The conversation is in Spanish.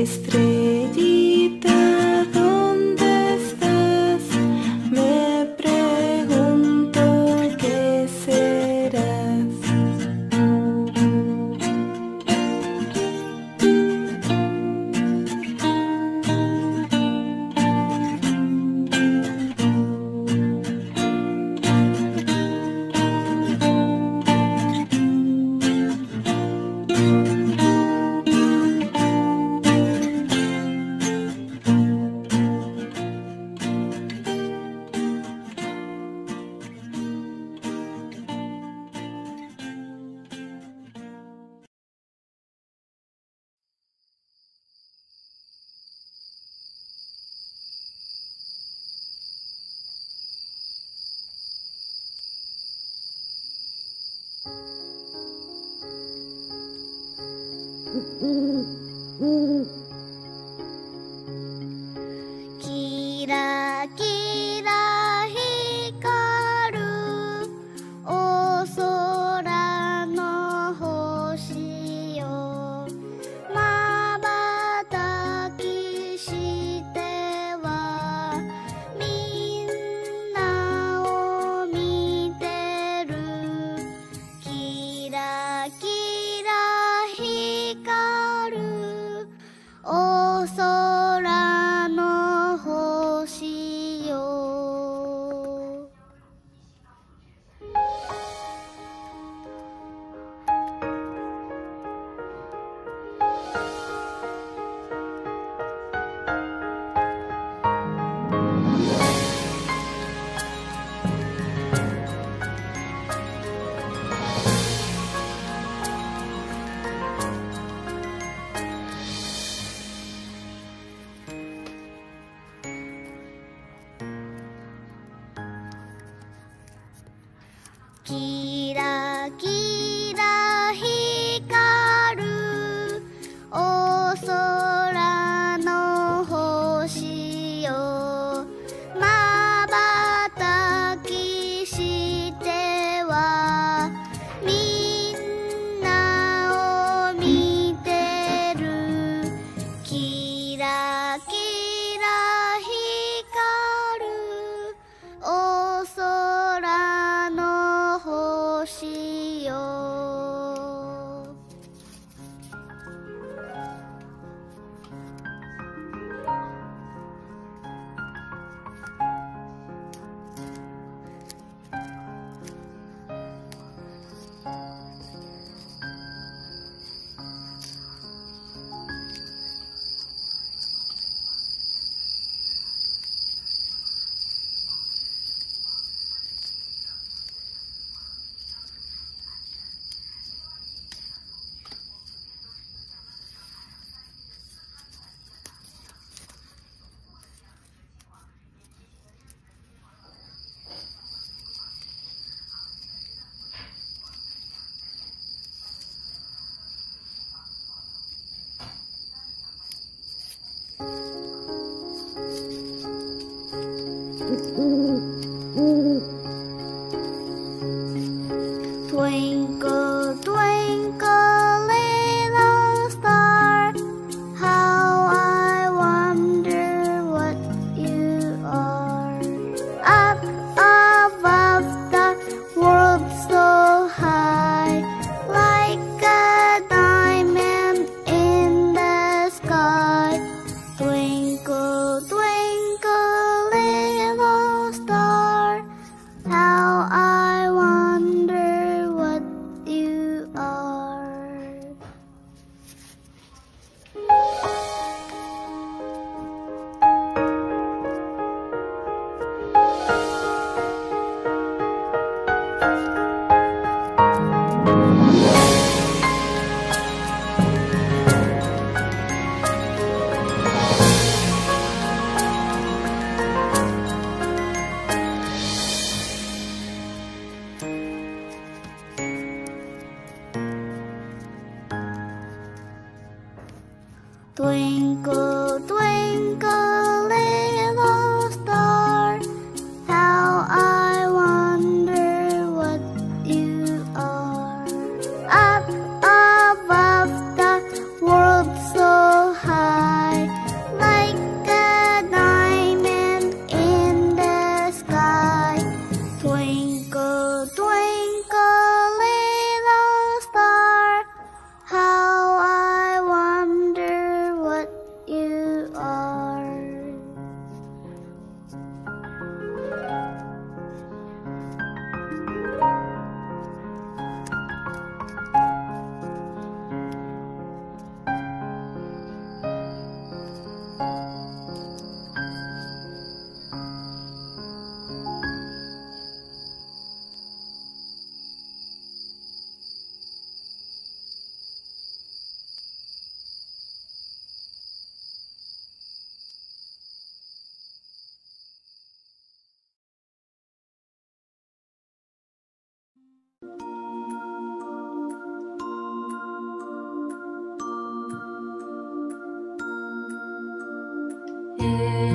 Estrellita, ¿dónde estás? Me pregunto qué serás.キラキラ光るお空の星よ、まばたきしてはみんなを見てる。キラキラ光るお空の星よ。キラキラ光るお空の星よ、まばたきしてはみんなを見てる。キラキラ光るお空の星よ。Twinkle, twinkle, little star, how I wonder what you are. Up above the world so high, like a diamond in the sky. Twinkle, twinkle, little star, how I wonder what you are. Twinkle, twinkle, little star, how I wonder what you are. Up above the world so high, you.